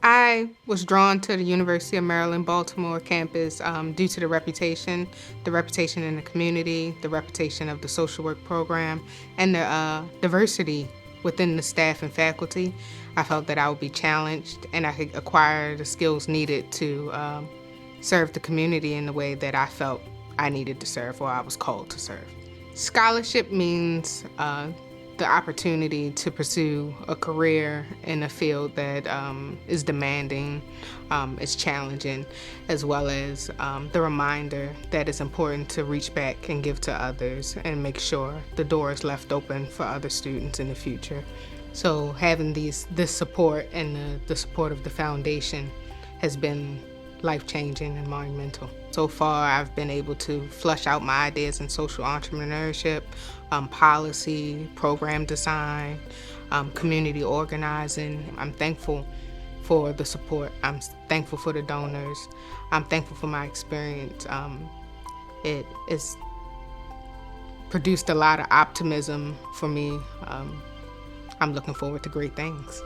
I was drawn to the University of Maryland, Baltimore campus due to the reputation in the community, the reputation of the social work program, and the diversity within the staff and faculty. I felt that I would be challenged and I could acquire the skills needed to serve the community in the way that I felt I needed to serve or I was called to serve. Scholarship means the opportunity to pursue a career in a field that is demanding, is challenging, as well as the reminder that it's important to reach back and give to others and make sure the door is left open for other students in the future. So having this support and the support of the foundation has been life-changing and monumental. So far, I've been able to flush out my ideas in social entrepreneurship, policy, program design, community organizing. I'm thankful for the support. I'm thankful for the donors. I'm thankful for my experience. It has produced a lot of optimism for me. I'm looking forward to great things.